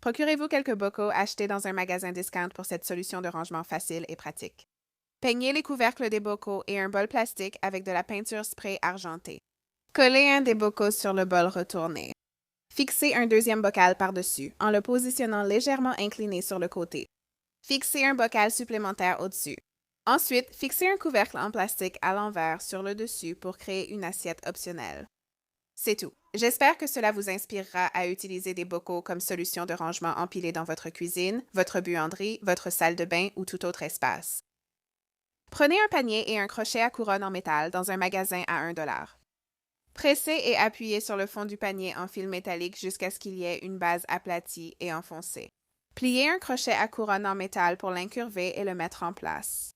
Procurez-vous quelques bocaux achetés dans un magasin discount pour cette solution de rangement facile et pratique. Peignez les couvercles des bocaux et un bol plastique avec de la peinture spray argentée. Collez un des bocaux sur le bol retourné. Fixez un deuxième bocal par-dessus en le positionnant légèrement incliné sur le côté. Fixez un bocal supplémentaire au-dessus. Ensuite, fixez un couvercle en plastique à l'envers sur le dessus pour créer une assiette optionnelle. C'est tout. J'espère que cela vous inspirera à utiliser des bocaux comme solution de rangement empilés dans votre cuisine, votre buanderie, votre salle de bain ou tout autre espace. Prenez un panier et un crochet à couronne en métal dans un magasin à 1 $. Pressez et appuyez sur le fond du panier en fil métallique jusqu'à ce qu'il y ait une base aplatie et enfoncée. Pliez un crochet à couronne en métal pour l'incurver et le mettre en place.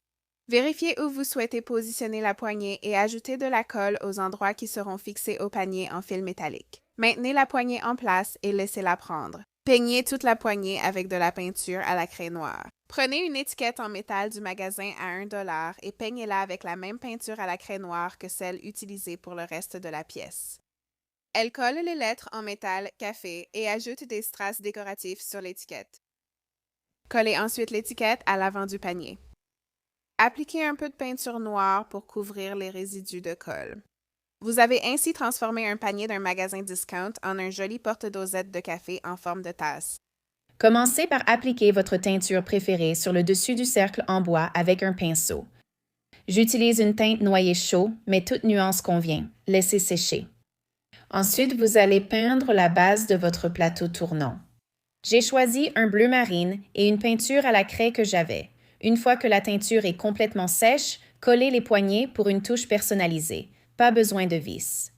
Vérifiez où vous souhaitez positionner la poignée et ajoutez de la colle aux endroits qui seront fixés au panier en fil métallique. Maintenez la poignée en place et laissez-la prendre. Peignez toute la poignée avec de la peinture à la craie noire. Prenez une étiquette en métal du magasin à 1 $ et peignez-la avec la même peinture à la craie noire que celle utilisée pour le reste de la pièce. Elle colle les lettres en métal café et ajoute des strass décoratifs sur l'étiquette. Collez ensuite l'étiquette à l'avant du panier. Appliquez un peu de peinture noire pour couvrir les résidus de colle. Vous avez ainsi transformé un panier d'un magasin discount en un joli porte-dosette de café en forme de tasse. Commencez par appliquer votre teinture préférée sur le dessus du cercle en bois avec un pinceau. J'utilise une teinte noyer chaud, mais toute nuance convient. Laissez sécher. Ensuite, vous allez peindre la base de votre plateau tournant. J'ai choisi un bleu marine et une peinture à la craie que j'avais. Une fois que la teinture est complètement sèche, collez les poignées pour une touche personnalisée. Pas besoin de vis.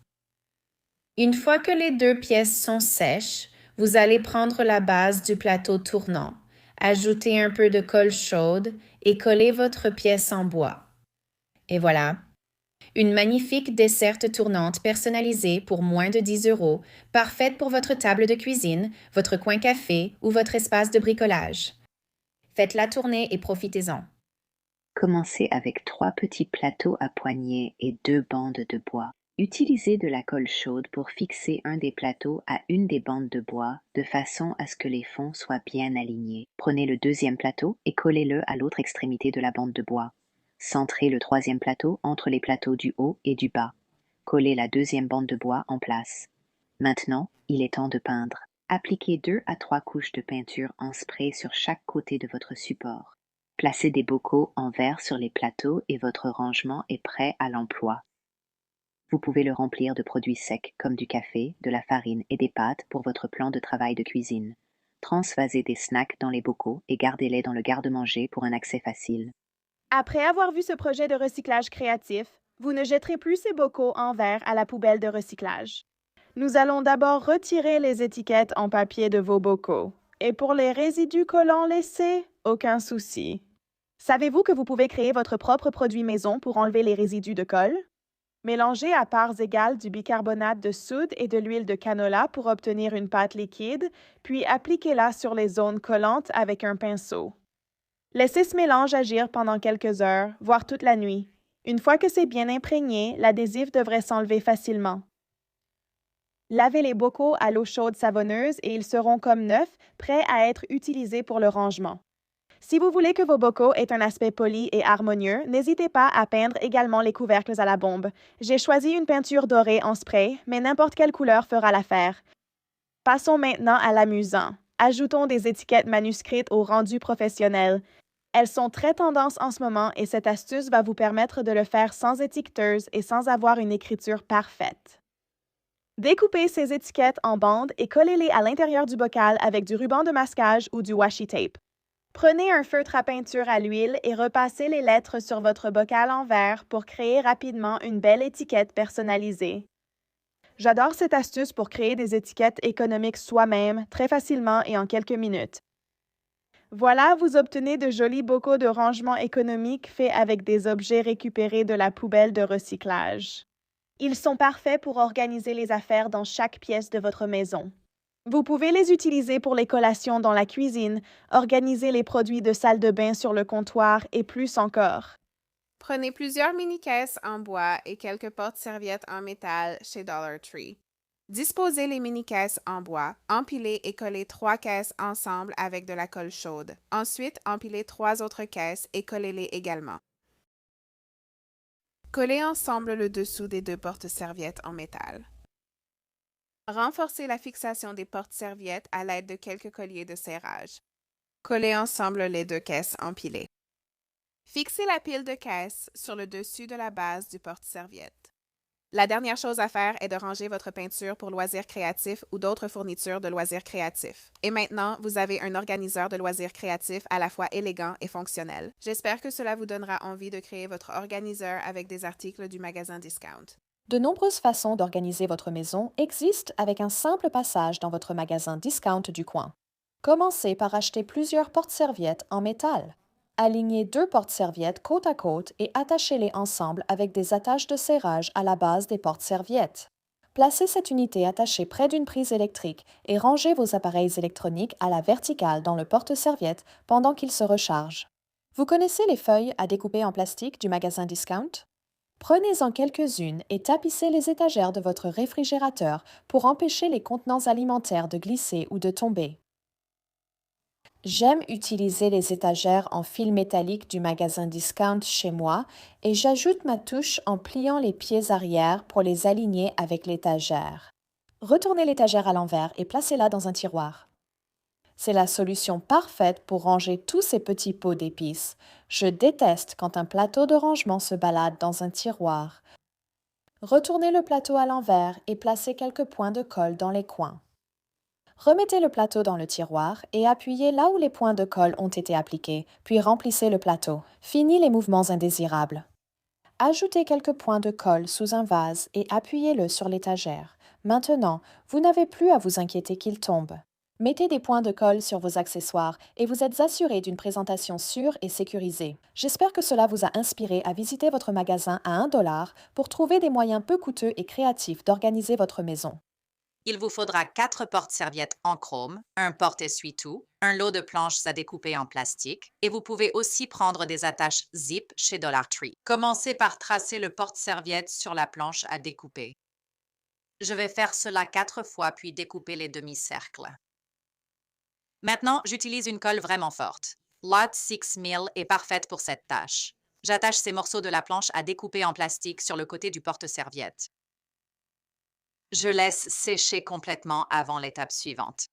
Une fois que les deux pièces sont sèches, vous allez prendre la base du plateau tournant, ajouter un peu de colle chaude et coller votre pièce en bois. Et voilà, une magnifique desserte tournante personnalisée pour moins de 10 €, parfaite pour votre table de cuisine, votre coin café ou votre espace de bricolage. Faites-la tourner et profitez-en. Commencez avec 3 petits plateaux à poignées et 2 bandes de bois. Utilisez de la colle chaude pour fixer un des plateaux à une des bandes de bois de façon à ce que les fonds soient bien alignés. Prenez le deuxième plateau et collez-le à l'autre extrémité de la bande de bois. Centrez le troisième plateau entre les plateaux du haut et du bas. Collez la deuxième bande de bois en place. Maintenant, il est temps de peindre. Appliquez 2 à 3 couches de peinture en spray sur chaque côté de votre support. Placez des bocaux en verre sur les plateaux et votre rangement est prêt à l'emploi. Vous pouvez le remplir de produits secs comme du café, de la farine et des pâtes pour votre plan de travail de cuisine. Transvasez des snacks dans les bocaux et gardez-les dans le garde-manger pour un accès facile. Après avoir vu ce projet de recyclage créatif, vous ne jetterez plus ces bocaux en verre à la poubelle de recyclage. Nous allons d'abord retirer les étiquettes en papier de vos bocaux. Et pour les résidus collants laissés, aucun souci. Savez-vous que vous pouvez créer votre propre produit maison pour enlever les résidus de colle? Mélangez à parts égales du bicarbonate de soude et de l'huile de canola pour obtenir une pâte liquide, puis appliquez-la sur les zones collantes avec un pinceau. Laissez ce mélange agir pendant quelques heures, voire toute la nuit. Une fois que c'est bien imprégné, l'adhésif devrait s'enlever facilement. Lavez les bocaux à l'eau chaude savonneuse et ils seront comme neufs, prêts à être utilisés pour le rangement. Si vous voulez que vos bocaux aient un aspect poli et harmonieux, n'hésitez pas à peindre également les couvercles à la bombe. J'ai choisi une peinture dorée en spray, mais n'importe quelle couleur fera l'affaire. Passons maintenant à l'amusant. Ajoutons des étiquettes manuscrites au rendu professionnel. Elles sont très tendance en ce moment et cette astuce va vous permettre de le faire sans étiqueteuse et sans avoir une écriture parfaite. Découpez ces étiquettes en bandes et collez-les à l'intérieur du bocal avec du ruban de masquage ou du washi tape. Prenez un feutre à peinture à l'huile et repassez les lettres sur votre bocal en verre pour créer rapidement une belle étiquette personnalisée. J'adore cette astuce pour créer des étiquettes économiques soi-même, très facilement et en quelques minutes. Voilà, vous obtenez de jolis bocaux de rangement économique faits avec des objets récupérés de la poubelle de recyclage. Ils sont parfaits pour organiser les affaires dans chaque pièce de votre maison. Vous pouvez les utiliser pour les collations dans la cuisine, organiser les produits de salle de bain sur le comptoir et plus encore. Prenez plusieurs mini-caisses en bois et quelques porte-serviettes en métal chez Dollar Tree. Disposez les mini-caisses en bois, empilez et collez 3 caisses ensemble avec de la colle chaude. Ensuite, empilez 3 autres caisses et collez-les également. Collez ensemble le dessous des 2 porte-serviettes en métal. Renforcez la fixation des porte-serviettes à l'aide de quelques colliers de serrage. Collez ensemble les 2 caisses empilées. Fixez la pile de caisses sur le dessus de la base du porte-serviette. La dernière chose à faire est de ranger votre peinture pour loisirs créatifs ou d'autres fournitures de loisirs créatifs. Et maintenant, vous avez un organiseur de loisirs créatifs à la fois élégant et fonctionnel. J'espère que cela vous donnera envie de créer votre organiseur avec des articles du magasin Discount. De nombreuses façons d'organiser votre maison existent avec un simple passage dans votre magasin Discount du coin. Commencez par acheter plusieurs porte-serviettes en métal. Alignez 2 porte-serviettes côte à côte et attachez-les ensemble avec des attaches de serrage à la base des porte-serviettes. Placez cette unité attachée près d'une prise électrique et rangez vos appareils électroniques à la verticale dans le porte-serviette pendant qu'ils se rechargent. Vous connaissez les feuilles à découper en plastique du magasin Discount? Prenez-en quelques-unes et tapissez les étagères de votre réfrigérateur pour empêcher les contenants alimentaires de glisser ou de tomber. J'aime utiliser les étagères en fil métallique du magasin Discount chez moi et j'ajoute ma touche en pliant les pieds arrière pour les aligner avec l'étagère. Retournez l'étagère à l'envers et placez-la dans un tiroir. C'est la solution parfaite pour ranger tous ces petits pots d'épices. Je déteste quand un plateau de rangement se balade dans un tiroir. Retournez le plateau à l'envers et placez quelques points de colle dans les coins. Remettez le plateau dans le tiroir et appuyez là où les points de colle ont été appliqués, puis remplissez le plateau. Fini les mouvements indésirables. Ajoutez quelques points de colle sous un vase et appuyez-le sur l'étagère. Maintenant, vous n'avez plus à vous inquiéter qu'il tombe. Mettez des points de colle sur vos accessoires et vous êtes assuré d'une présentation sûre et sécurisée. J'espère que cela vous a inspiré à visiter votre magasin à 1 $ pour trouver des moyens peu coûteux et créatifs d'organiser votre maison. Il vous faudra 4 porte-serviettes en chrome, un porte-essuie-tout, un lot de planches à découper en plastique et vous pouvez aussi prendre des attaches zip chez Dollar Tree. Commencez par tracer le porte-serviette sur la planche à découper. Je vais faire cela 4 fois puis découper les demi-cercles. Maintenant, j'utilise une colle vraiment forte. Lot 6000 est parfaite pour cette tâche. J'attache ces morceaux de la planche à découper en plastique sur le côté du porte-serviette. Je laisse sécher complètement avant l'étape suivante.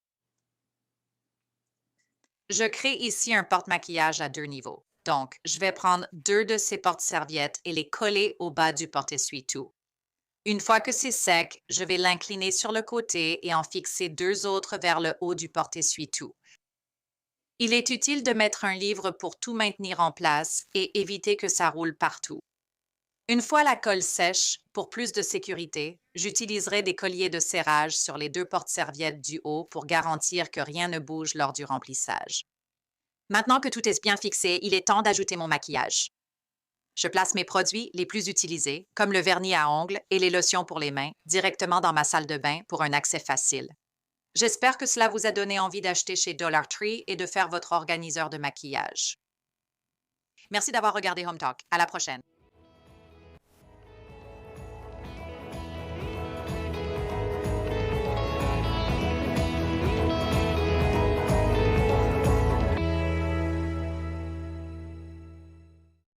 Je crée ici un porte-maquillage à 2 niveaux. Donc, je vais prendre 2 de ces porte-serviettes et les coller au bas du porte-essuie-tout. Une fois que c'est sec, je vais l'incliner sur le côté et en fixer 2 autres vers le haut du porte-essuie-tout. Il est utile de mettre un livre pour tout maintenir en place et éviter que ça roule partout. Une fois la colle sèche, pour plus de sécurité, j'utiliserai des colliers de serrage sur les 2 porte-serviettes du haut pour garantir que rien ne bouge lors du remplissage. Maintenant que tout est bien fixé, il est temps d'ajouter mon maquillage. Je place mes produits les plus utilisés, comme le vernis à ongles et les lotions pour les mains, directement dans ma salle de bain pour un accès facile. J'espère que cela vous a donné envie d'acheter chez Dollar Tree et de faire votre organiseur de maquillage. Merci d'avoir regardé Home Talk. À la prochaine.